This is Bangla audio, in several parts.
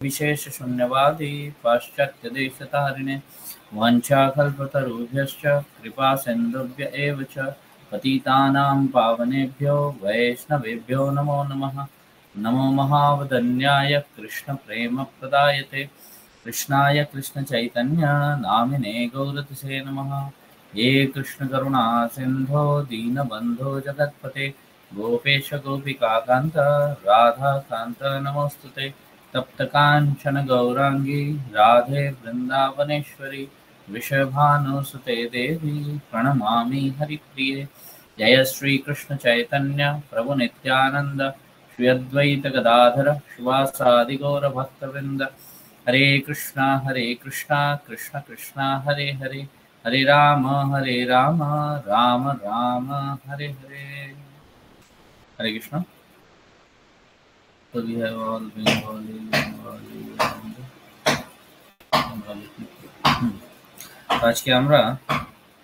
विशेष शून्यवादी पाश्चात्य देशतारिणे वाञ्छाकल्पतरुभ्यश्च कृपा सिन्धुभ्य एव च पतितानां पावनेभ्यो वैष्णवेभ्यो नमो नमः। नमो महावदन्याय कृष्णप्रेमप्रदायते कृष्णाय कृष्णचैतन्य नामिने गौरतिसे नमः। हे कृष्णकरुणा सिन्धो दीनबन्धो जगत्पते गोपेश गोपिकान्त राधाकान्त नमोऽस्तुते। तप्त कांचन गौरांगी राधे वृंदावनेश्वरी वृषभानुसुते देवी प्रणमामि हरिप्रिये। जय श्री कृष्ण चैतन्य प्रभु नित्यानंद श्री अद्वैत गदाधर शिवासादि गौर भक्तवृंद। हरे कृष्णा कृष्ण कृष्ण हरे हरे, हरे राम राम राम हरे हरे। हरे Krishna. So we have all Bengali. আজকে আমরা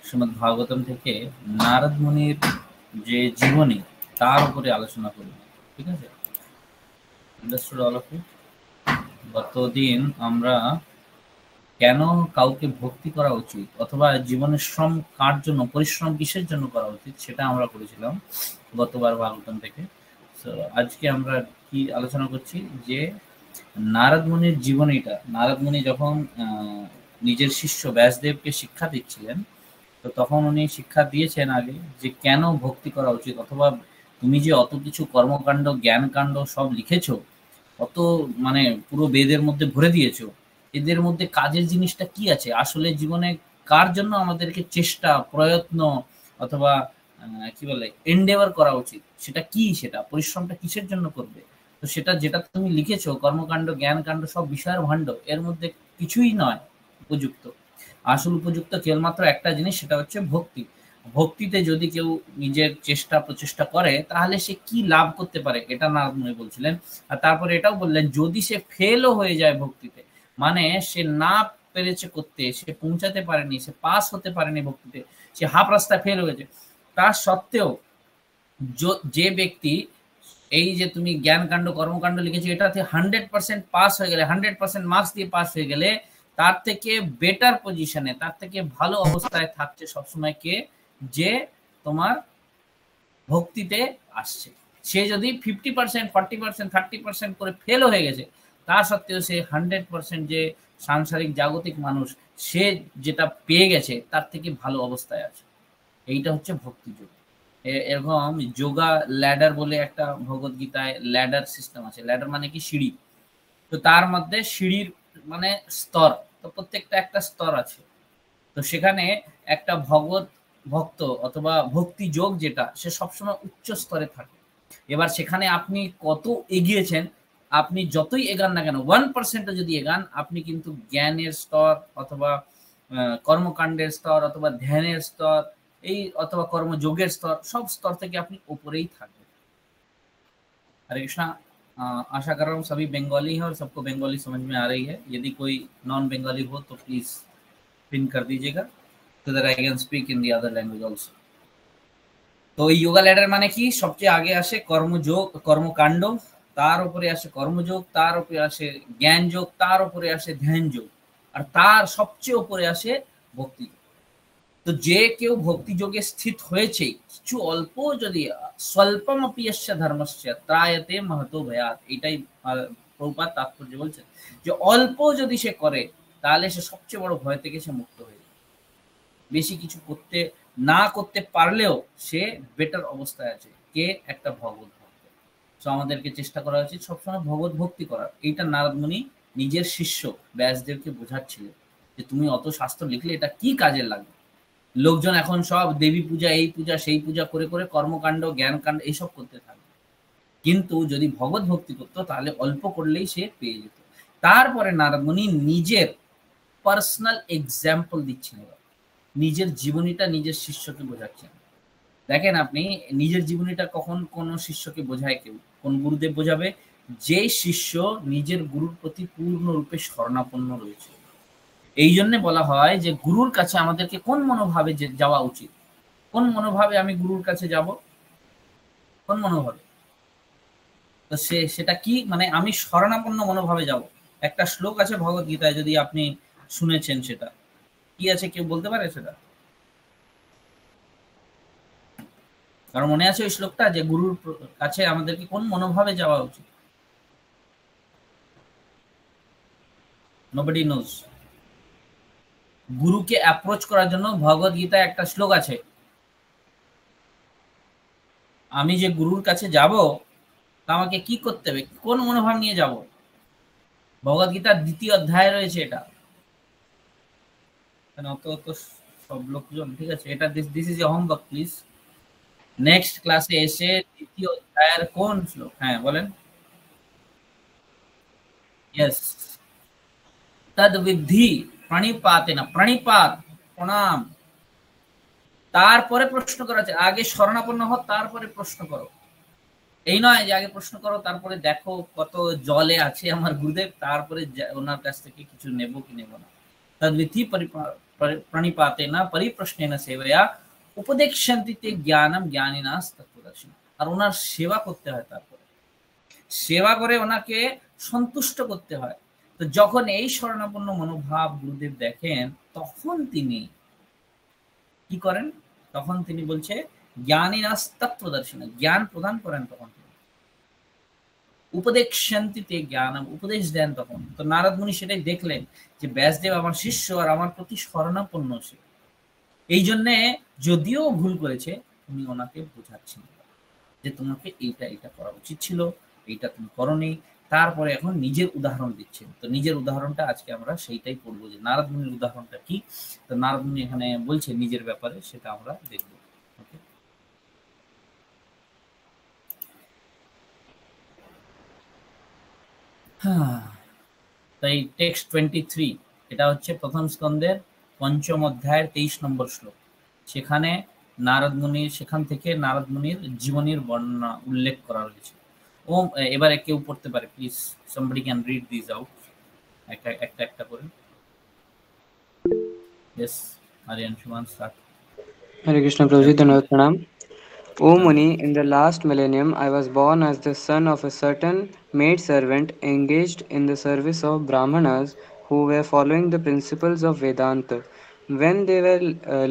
শ্রীমদ্ ভাগবতম থেকে নারদ মুনির যে জীবনী তার উপরে আলোচনা করব। ঠিক আছে? Understood all of you? গতদিন আমরা কেন কাউকে ভক্তি করা উচিত অথবা জীবনের শ্রম কার জন্য, পরিশ্রম কিসের জন্য করা উচিত সেটা আমরা করেছিলাম গতবার ভাগবতম থেকে। তো আজকে আমরা কি আলোচনা করছি যে নারদ মুনির জীবনীটা, নারদ মুনি যখন নিজের শিষ্য ব্যাসদেবকে শিক্ষা দিচ্ছিলেন, তো তখন উনি শিক্ষা দিয়েছেন আগে যে কেন ভক্তি করা উচিত, অথবা তুমি যে অত কিছু কর্মকাণ্ড জ্ঞানকাণ্ড সব লিখেছো, অত মানে পুরো বেদের মধ্যে ভরে দিয়েছো, এদের মধ্যে কাজের জিনিসটা কি আছে, আসলে জীবনে কার জন্য আমাদেরকে চেষ্টা প্রয়ত্ন অথবা কি বলে এন্ডেভার করা উচিত, সেটা কি, সেটা পরিশ্রমটা কিসের জন্য করবে। তো সেটা যেটা তুমি লিখেছো কর্মকাণ্ড জ্ঞানকাণ্ড সব বিষয়ের ভাণ্ড, এর মধ্যে কিছুই নয় উপযুক্ত। আসল উপযুক্ত কেবলমাত্র একটা জিনিস, সেটা হচ্ছে ভক্তি। ভক্তিতে যদি কেউ নিজের চেষ্টা প্রচেষ্টা করে তাহলে সে কি লাভ করতে পারে, এটা নারদ মুনি বলছিলেন। আর তারপরে এটাও বললেন যদি সে ফেলও হয়ে যায় ভক্তিতে, মানে সে না পেরেছে করতে, সে পৌঁছাতে পারেনি, সে পাস হতে পারেনি ভক্তিতে, সে হাফ রাস্তায় ফেল হয়েছে, তা সত্ত্বেও যে ব্যক্তি এই যে তুমি জ্ঞানকাণ্ড কর্মকাণ্ড লিখেছো এটাতে 100% পাস হয়ে গেলে, 100% মার্কস দিয়ে পাস হয়ে গেলে, তার থেকে বেটার পজিশনে, তার থেকে ভালো অবস্থায় থাকছে সবসময় কে, যে তোমার ভক্তিতে আসছে। সে যদি 50%, 40%, 30% করে ফেল হয়ে গেছে, তা সত্ত্বেও সে 100% যে সাংসারিক জাগতিক মানুষ, সে যেটা পেয়ে গেছে তার থেকে ভালো অবস্থায় আছে। এইটা হচ্ছে ভক্তিযোগ। এরকম যোগা ল্যাডার বলে একটা ভগবদ গীতায় ল্যাডার সিস্টেম আছে। ল্যাডার মানে কি সিঁড়ি, তো তার মধ্যে সিঁড়ির মানে স্তর, তো প্রত্যেকটা একটা স্তর আছে। তো সেখানে একটা ভক্ত অথবা ভক্তি যোগ যেটা, সে সবসময় উচ্চ স্তরে থাকে। এবার সেখানে আপনি কত এগিয়েছেন, আপনি যতই এগান না কেন, 1% যদি এগান, আপনি কিন্তু জ্ঞানের স্তর অথবা কর্মকাণ্ডের স্তর অথবা ধ্যানের স্তর এই অথবা কর্মযোগের স্তর, সব স্তর থেকে আপনি উপরেই থাকবেন। हरे कृष्णा। आशा कर रहा हूँ सभी बंगाली हैं और सबको बंगाली समझ में आ रही है। यदि कोई नॉन बंगाली हो तो प्लीज पिन कर दीजिएगा, so that I can speak in the other language also. তো এই যোগা ল্যাডার মানে কি, সবচেয়ে আগে আসে কর্মযোগ কর্মকাণ্ড, তার উপরে আসে কর্মযোগ, তার উপরে আসে জ্ঞান যোগ, তার উপরে আসে ধ্যান যোগ, আর তার সবচেয়ে উপরে আসে ভক্তি। তো যে কেউ ভক্তি যোগে স্থিত হয়েছে, কিছু অল্প যদি স্বল্পম অপিয়স্য ধর্মস্য ত্রায়তে মহতো ভয়াৎ, এটাই প্রভুপাদ তাৎপর্য বলছেন, যে অল্প যদি সে করে তাহলে সে সবচেয়ে বড় ভয় থেকে সে মুক্ত হয়ে যায়। বেশি কিছু করতে না করতে পারলেও সে বেটার অবস্থায় আছে, কে, একটা ভগবত ভক্ত। তো আমাদেরকে চেষ্টা করা উচিত সবসময় ভগবত ভক্তি করার। এইটা নারদ মুনি নিজের শিষ্য ব্যাসদেবকে বোঝাচ্ছিলেন যে তুমি অত শাস্ত্র লিখলে এটা কি কাজে লাগবে। লোকজন এখন সব দেবী পূজা, এই পূজা, সেই পূজা করে করে কর্মকাণ্ড জ্ঞানকাণ্ড এইসব করতে থাকবে, কিন্তু যদি ভগবত ভক্তি করতো তাহলে অল্প করলেই সে পেয়ে যেত। তারপরে নারদ মুনি নিজের পার্সোনাল এক্সাম্পল দিচ্ছেন, নিজের জীবনীটা নিজের শিষ্যকে বোঝাচ্ছেন। দেখেন আপনি নিজের জীবনীটা কখন কোন শিষ্যকে বোঝায় কেউ, কোন গুরুদেব বোঝাবে, যে শিষ্য নিজের গুরুর প্রতি পূর্ণরূপে শরণাপন্ন রয়েছে। এই জন্য বলা হয় যে গুরুর কাছে আমাদেরকে কোন মনোভাবে যাওয়া উচিত, কোন মনোভাবে আমি গুরুর কাছে যাব, কোন মনোভাবে, তো সেটা কি, মানে আমি শরণাপন্ন মনোভাবে যাব। একটা শ্লোক আছে ভগবত গীতায়, যদি আপনি শুনেছেন সেটা কি আছে, কেউ বলতে পারে সেটা? কারণ মনে আছে ওই শ্লোকটা, যে গুরুর কাছে আমাদেরকে কোন মনোভাবে যাওয়া উচিত? Nobody nose. গুরুকে অ্যাপ্রোচ করার জন্য ভগবত গীতায় একটা শ্লোক আছে, আমি যে গুরুর কাছে যাব তা আমাকে কি করতে হবে, কোন মনোভাব নিয়ে যাব। ভগবত গীতার 2য় অধ্যায়ে রয়েছে এটা। অত অত সব লোকজন, ঠিক আছে, এটা this is a homework please. Next ক্লাসে এসে 2য় অধ্যায়ের কোন শ্লোক, হ্যাঁ বলেন। यस, तद विधि प्रणिपाते ना, प्रणिपात प्रणाम, তারপরে প্রশ্ন করা আছে, আগে শরণাপন্ন হও তারপরে প্রশ্ন করো। এই নয় যে আগে প্রশ্ন করো তারপরে দেখো কত জলে আছে আমার গুরুদেব, তারপরে ওনার কাছ থেকে কিছু নেব কি নেব না। তদ্বিধি প্রণিপাতে না পরিপ্রশ্নেন সেবয়া উপদেক্ষন্তিতে জ্ঞানম জ্ঞানিনাস তত্ত্বদর্শী। আর ওনার সেবা করতে হয়, তারপরে সেবা করে ওনাকে সন্তুষ্ট করতে হয়। তো যখন এই শরণাপন্ন মনোভাব গুরুদেব দেখেন, তখন তিনি কি করেন, তখন তিনি বলছে জ্ঞানিনাস তত্ত্বদর্শী, জ্ঞান প্রদান করেন। তখন উপদেক্ষন্তিতে জ্ঞানম, উপদেশ দেন তখন। তো নারদ মুনি সেটাই দেখলেন যে ব্যাসদেব আমার শিষ্য আর আমার প্রতি শরণাপন্ন সে, এই জন্যে যদিও ভুল করেছে উনি ওনাকে বোঝাচ্ছেন যে তোমাকে এইটা এটা করা উচিত ছিল, এইটা তুমি করনি। তারপরে এখন নিজের উদাহরণ দিচ্ছেন। তো নিজের উদাহরণটা আজকে আমরা সেইটাই পড়বো, যে নারদ মুনির উদাহরণটা কি। তো নারদ মুনি এখানে বলছে নিজের ব্যাপারে, সেটা আমরা দেখবো। ওকে, তাই টেক্সট 23, এটা হচ্ছে প্রথম স্কন্ধের 5ম অধ্যায়ের 23 নম্বর শ্লোক। সেখানে নারদ মুনির, সেখান থেকে নারদ মুনির জীবনীর বর্ণনা উল্লেখ করা রয়েছে। ও এবারে কেউ পড়তে পারে please, somebody can read these out, একটা একটা একটা করে। yes, Aryan Shuman start. Hare Krishna Prabhuji, Dhanavad Pranam. O Muni, in the last millennium, I was born as the son of a certain maid-servant engaged in the service of Brahmanas who were following the principles of Vedanta. When they were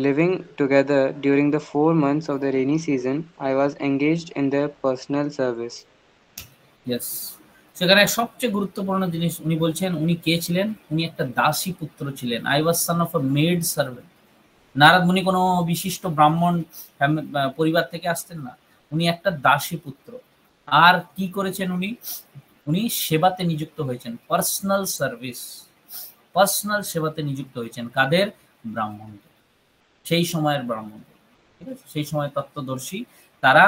living together during the 4 months of the rainy season, I was engaged in their personal service. Yes, সেখানে সবচেয়ে গুরুত্বপূর্ণ জিনিস উনি বলছেন, উনি কে ছিলেন? উনি একটা দাসী পুত্র ছিলেন। I was son of a maid servant. Narad Muni কোনো বিশিষ্ট ব্রাহ্মণ পরিবার থেকে আসতেন না, উনি একটা দাসী পুত্র। আর কি করেছেন উনি? উনি সেবাতে নিযুক্ত হয়েছেন, পার্সোনাল সার্ভিস, পার্সোনাল সেবাতে নিযুক্ত হয়েছেন। কাদের? ব্রাহ্মণদের, সেই সময়ের ব্রাহ্মণদের। ঠিক আছে, সেই সময় তত্ত্বদর্শী তারা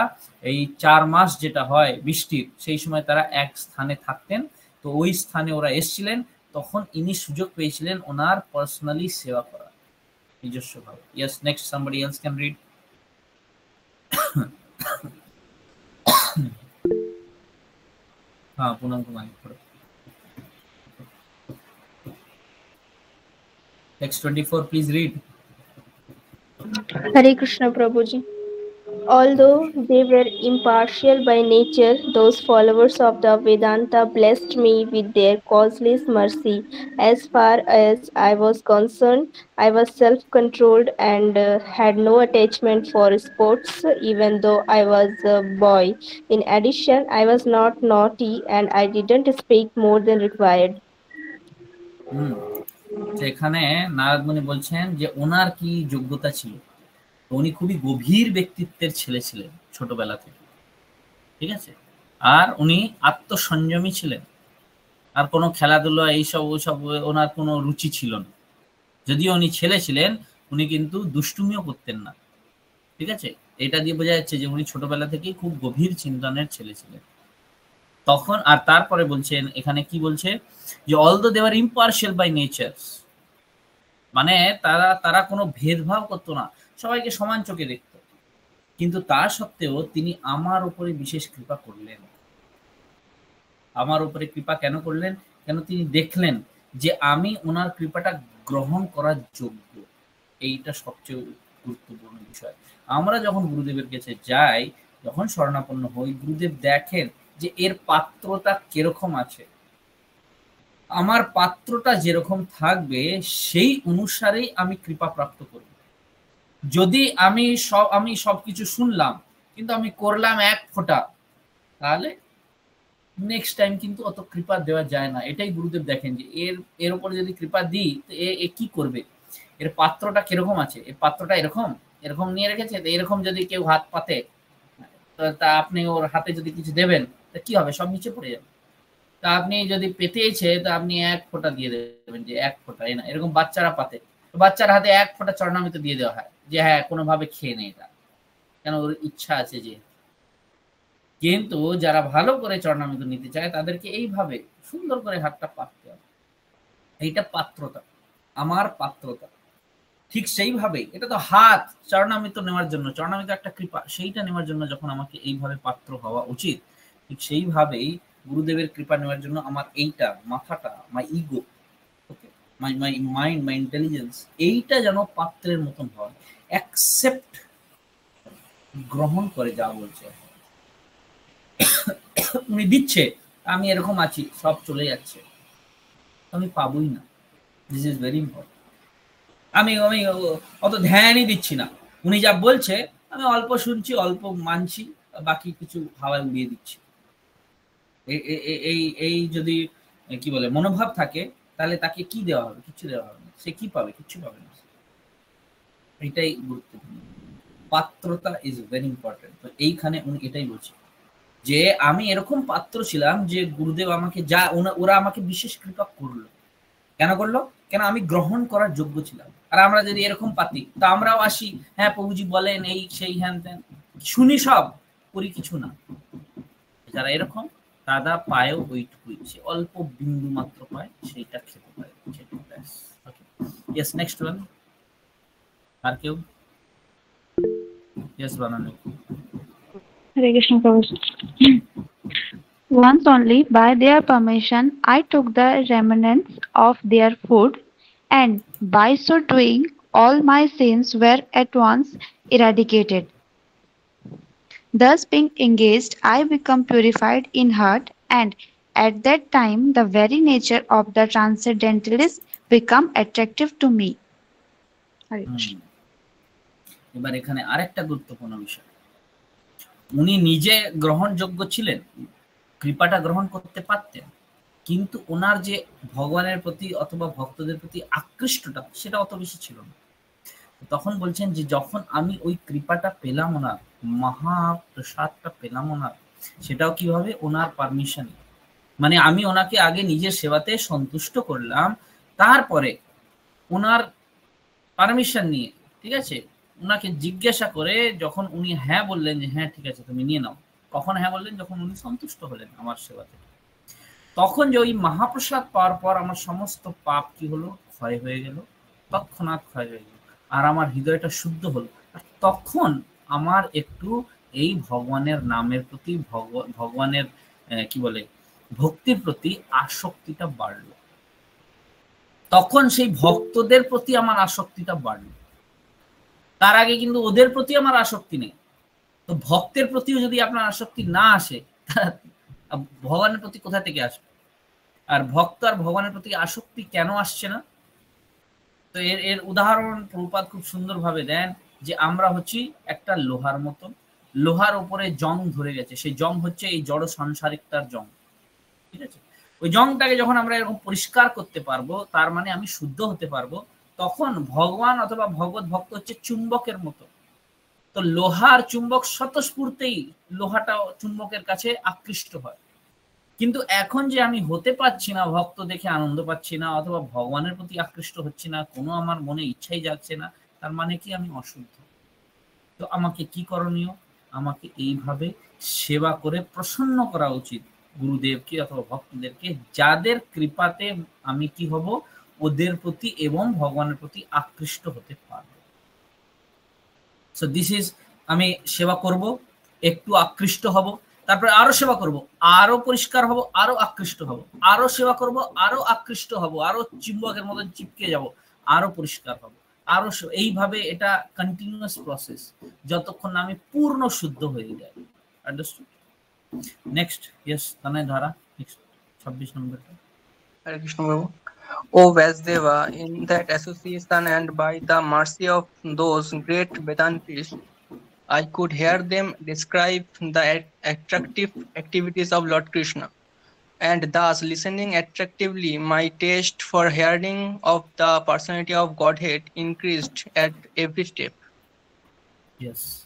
এই 4 মাস যেটা হয় বৃষ্টির, সেই সময় তারা এক স্থানে থাকতেন। তো ওই স্থানে ওরা এসছিলেন, তখন ইনি সুযোগ পেয়েছিলেন ওনার পার্সোনালি সেবা করা নিজস্বভাবে। Yes, next somebody else can read. হ্যাঁ, পুনম কুমার পড়ো। Text 24, please read. Hare Krishna Prabhuji. Although they were impartial by nature, those followers of the Vedanta blessed me with their causeless mercy. As far as I was concerned, I was self controlled and had no attachment for sports, even though I was a boy. In addition, I was not naughty and I didn't speak more than required. এখানে নারদ মুনি বলছেন যে ওনার কি যোগ্যতা ছিল। উনি খুবই গভীর ব্যক্তিত্বের ছেলে ছিলেন ছোটবেলা থেকে, ঠিক আছে। আর উনি আত্মসংযমী ছিলেন, আর কোনো খেলাধুলা এইসব ওসব ওনার কোনো রুচি ছিল না। যদিও উনি ছেলে ছিলেন, উনি কিন্তু দুষ্টুমিও করতেন না, ঠিক আছে। এটা দিয়ে বোঝা যাচ্ছে যে উনি ছোটবেলা থেকেই খুব গভীর চিন্তনের ছেলে ছিলেন। তখন আর তারপরে বলছেন, এখানে কি বলছে যে although they are impartial by nature, মানে তারা তারা কোনো ভেদভাব করতো না, সবাইকে সমান চোখে দেখতো। কিন্তু তা সত্ত্বেও তিনি আমার উপরে বিশেষ কৃপা করলেন। আমার উপরে কৃপা কেন করলেন? কেন তিনি দেখলেন যে আমি ওনার কৃপাটা গ্রহণ করার যোগ্য। এইটা সবচেয়ে গুরুত্বপূর্ণ বিষয়। আমরা যখন গুরুদেবের কাছে যাই, যখন শরণাপন্ন হই, গুরুদেব দেখেন যে এর পাত্রতা কিরকম আছে। আমার পাত্রটা যেরকম থাকবে সেই অনুসারেই আমি কৃপা প্রাপ্ত করব। যদি আমি সবকিছু শুনলাম কিন্তু আমি করলাম এক ফোঁটা, তাহলে নেক্সট টাইম কিন্তু অত কৃপা দেওয়া যায় না। এটাই গুরুদেব দেখেন যে এর উপরে যদি কৃপা দিই তো এ কি করবে, এর পাত্রটা কিরকম আছে, এর পাত্রটা এরকম এরকম নিয়ে রেখেছে, এরকম যদি কেউ হাত পাতে তা আপনি ওর হাতে যদি কিছু দেবেন তা কি হবে, সব নিচে পড়ে যাবে। তা আপনি যদি পেতেইছে তা আপনি এক ফোঁটা দিয়ে দেবেন, যে এক ফোঁটা, এই না এরকম বাচ্চারা পাতে, বাচ্চার হাতে এক ফোঁটা চরণামৃত দিয়ে দেওয়া হয় যে হ্যাঁ কোনোভাবে খেয়ে নেই, এটা কেন ওর ইচ্ছা আছে যে। কিন্তু যারা ভালো করে চরণামৃত নিতে চায় তাদেরকে এইভাবে সুন্দর করে হাতটা পাততে হবে, এইটা পাত্রতা, আমার পাত্রতা। ঠিক সেইভাবেই এটা তো হাত চরণামৃত নেওয়ার জন্য, চরণামৃত একটা কৃপা, সেইটা নেওয়ার জন্য যখন আমাকে এইভাবে পাত্র হওয়া উচিত, ঠিক সেইভাবেই গুরুদেবের কৃপা নেওয়ার জন্য আমার এইটা মাথাটা, my ego, okay, my my mind, my intelligence, এইটা যেন পাত্রের মতন হয়, অ্যাকসেপ্ট, গ্রহণ করে যা বলছে। উনি দিচ্ছে, আমি এরকম আছি, সব চলে যাচ্ছে, আমি পাবই না। This is very important. আমি আমি অত ধ্যানই দিচ্ছি না, উনি যা বলছে আমি অল্প শুনছি, অল্প মানছি, বাকি কিছু হাওয়ায় উড়িয়ে দিচ্ছি। এই যদি কি বলে মনোভাব থাকে, তাহলে তাকে কি দেওয়া হবে, কিছু দেওয়া হবে না, সে কি পাবে, কিছু পাবে না। এটাই গুরুত্বপূর্ণ, পাত্রতা ইজ ভেরি ইম্পর্টেন্ট। তো এইখানে উনি এটাই বলছে যে আমি এরকম পাত্র ছিলাম যে গুরুদেব আমাকে যা ওরা আমাকে বিশেষ কৃপা করলো। কেন করলো? কেন আমি গ্রহণ করার যোগ্য ছিলাম। আর আমরা যদি এরকম পাতি তা আমরাও আসি, হ্যাঁ প্রভুজি বলেন এই সেই হ্যান ত্যান, শুনি সব, করি কিছু না। যারা এরকম দাদা পায়ও ওইটুকুই, সে অল্প বিন্দু মাত্র পায়, সেইটা খেতে পারে। Yes, next one. আর কেউ? ইয়েস, বানানো। Hare Krishna Prabhu. Once only, by their permission, I took the remnants of their food, and by so doing, all my sins were at once eradicated. Thus, being engaged, I become purified in heart, and at that time, the very nature of the transcendentalist become attractive to me. Hare Krishna. এবার এখানে আরেকটা গুরুত্বপূর্ণ বিষয়, উনি নিজে গ্রহণযোগ্য ছিলেন, কৃপাটা গ্রহণ করতে পারতেন, কিন্তু ওনার যে ভগবানের প্রতি অথবা ভক্তদের প্রতি আকৃষ্টটা সেটা অত বেশি ছিল না। তখন বলছেন যে যখন আমি ওই কৃপাটা পেলাম, ওনার মহাপ্রসাদটা পেলাম ওনার, সেটাও কিভাবে, ওনার পারমিশনে, মানে আমি ওনাকে আগে নিজের সেবাতে সন্তুষ্ট করলাম, তারপরে ওনার পারমিশন নিয়ে, ঠিক আছে, ওনাকে জিজ্ঞাসা করে যখন উনি হ্যাঁ বললেন যে হ্যাঁ ঠিক আছে তুমি নিয়ে নাও, কখন হ্যাঁ বললেন, যখন উনি সন্তুষ্ট হলেন আমার সেবাতে, তখন যে ওই মহাপ্রসাদ পাওয়ার পর আমার সমস্ত পাপ কি হলো, ক্ষয় হয়ে গেল, তৎক্ষণাৎ ক্ষয় হয়ে গেল, আর আমার হৃদয়টা শুদ্ধ হলো। আর তখন আমার একটু এই ভগবানের নামের প্রতি, ভগবানের কি বলে ভক্তির প্রতি আসক্তিটা বাড়লো। তখন সেই ভক্তদের প্রতি আমার আসক্তিটা বাড়লো। তার আগে কিন্তু ওদের প্রতি আমার আসক্তি নেই। তো ভক্তের প্রতিও যদি আপনার আসক্তি না আসে, ভগবানের প্রতি কোথা থেকে আসবে? আর ভক্ত আর ভগবানের প্রতি আসক্তি কেন আসছে না? তো এর উদাহরণ প্রভুপাদ খুব সুন্দরভাবে দেন যে আমরা হচ্ছি একটা লোহার মতো, লোহার উপরে জং ধরে গেছে, সেই জং হচ্ছে এই জড় সাংসারিকতার জং, ঠিক আছে। ওই জংটাকে যখন আমরা এরকম পরিষ্কার করতে পারবো, তার মানে আমি শুদ্ধ হতে পারবো, তখন ভগবান অথবা ভগবত ভক্ত হচ্ছে চুম্বকের মতো। তো লোহার চুম্বক স্বতঃস্ফূর্তেই লোহাটা চুম্বকের কাছে আকৃষ্ট হয়। কিন্তু এখন যে আমি হতে পারছি না, ভক্ত দেখে আনন্দ পাচ্ছি না, অথবা ভগবানের প্রতি আকৃষ্ট হচ্ছি না, কোনো আমার মনে ইচ্ছাই যাচ্ছে না, তার মানে কি আমি অশুদ্ধ। তো আমাকে কি করণীয়? আমাকে এইভাবে সেবা করে প্রসন্ন করা উচিত গুরুদেবকে অথবা ভক্তদেরকে, যাদের কৃপাতে আমি কি হব, ওদের প্রতি এবং ভগবানের প্রতি আকৃষ্ট হতে পারব। সো দিস ইজ, আমি সেবা করব, একটু আকৃষ্ট হব, তারপরে আরো সেবা করব, আরো পরিষ্কার হব, আরো আকৃষ্ট হব, আরো সেবা করব, আরো আকৃষ্ট হব, আরো চুম্বকের মতন চিপকে যাব, আরো পরিষ্কার হব, আরো, এইভাবে এটা কন্টিনিউয়াস প্রসেস, যতক্ষণ না আমি পূর্ণ শুদ্ধ হয়ে যাই। আন্ডারস্টুড? নেক্সট, ইয়েস তানয় ধারা, নেক্সট 26 নম্বরটা। Hare Krishna Prabhu. O Vasudeva, in that association and by the mercy of those great Vedantists, I could hear them describe the attractive activities of Lord Krishna, and thus listening attractively, my taste for hearing of the personality of Godhead increased at every step. Yes.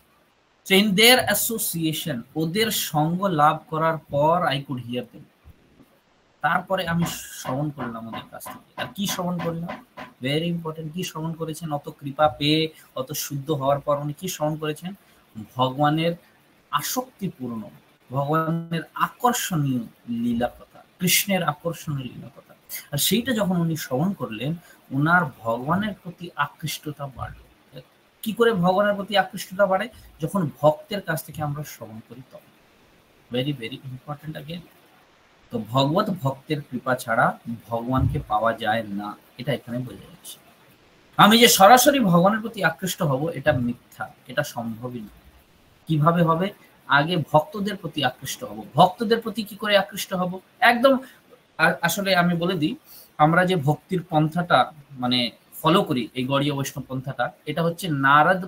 So in their association, ওদের সঙ্গ লাভ করার পর I could hear them. তারপরে আমি শ্রবণ করলাম ওদের কাছ থেকে। আর কি শ্রবণ করলাম? Very important. কি শ্রবণ করেছেন? অত কৃপা পেয়ে, অত শুদ্ধ হওয়ার পর উনি কি শ্রবণ করেছেন? ভগবানের আসক্তিপূর্ণ, ভগবানের আকর্ষণীয় লীলা কথা, কৃষ্ণের আকর্ষণীয় লীলা কথা। আর সেইটা যখন উনি শ্রবণ করলেন, ওনার ভগবানের প্রতি আকৃষ্টতা বাড়ল। কি করে ভগবানের প্রতি আকৃষ্টতা বাড়ে? যখন ভক্তের কাছ থেকে আমরা শ্রবণ করি তখন। Very very important again. তো ভগবত ভক্তের কৃপা ছাড়া ভগবানকে পাওয়া যায় না, এটা এখানে বোঝা যাচ্ছে। আমি যে সরাসরি ভগবানের প্রতি আকৃষ্ট হব এটা মিথ্যা, এটা সম্ভবই না। কিভাবে হবে? আগে ভক্তদের প্রতি আকৃষ্ট হব। ভক্তদের প্রতি কি করে আকৃষ্ট হব? একদম আসলে আমি বলে দিই, আমরা যে ভক্তির পন্থাটা মানে ফলো করি, এই গৌড়ীয় বৈষ্ণব পন্থাটা, এটা হচ্ছে নারদ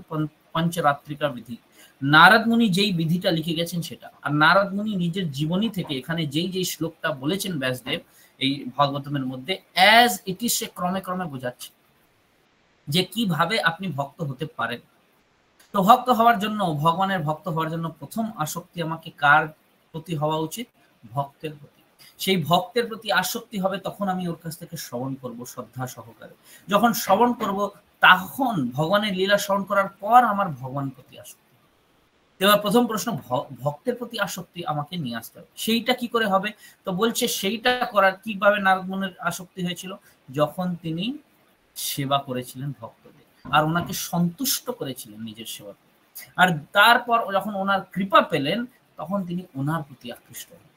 পঞ্চরাত্রিকা বিধি। নারদ মুনি যেই বিধিটা লিখে গেছেন সেটা। আর নারদ মুনি নিজের জীবনী থেকে এখানে যেই শ্লোকটা বলেছেন ব্যাসদেব এই ভাগবতমের মধ্যে, অ্যাজ ইট ইজ সে ক্রমে ক্রমে বোঝাচ্ছে যে কিভাবে আপনি ভক্ত হতে পারেন। তো ভক্ত হওয়ার জন্য, ভগবানের ভক্ত হওয়ার জন্য প্রথম আসক্তি আমাকে কার প্রতি হওয়া উচিত? ভক্তের প্রতি। সেই ভক্তের প্রতি আসক্তি হবে তখন আমি ওর কাছ থেকে শ্রবণ করব শ্রদ্ধা সহকারে। যখন শ্রবণ করব তখন ভগবানের লীলা শ্রবণ করার পর আমার ভগবানের প্রতি আসক্তি। এবার প্রথম প্রশ্ন, ভক্তের প্রতি আসক্তি আমাকে নিয়ে আসতে হবে। সেইটা কি করে হবে? তো বলছে সেইটা করার কিভাবে নারদ মুনির আসক্তি হয়েছিল? যখন তিনি সেবা করেছিলেন ভক্তদের আর ওনাকে সন্তুষ্ট করেছিলেন নিজের সেবা করে। আর তারপর যখন ওনার কৃপা পেলেন তখন তিনি ওনার প্রতি আকৃষ্ট হলেন।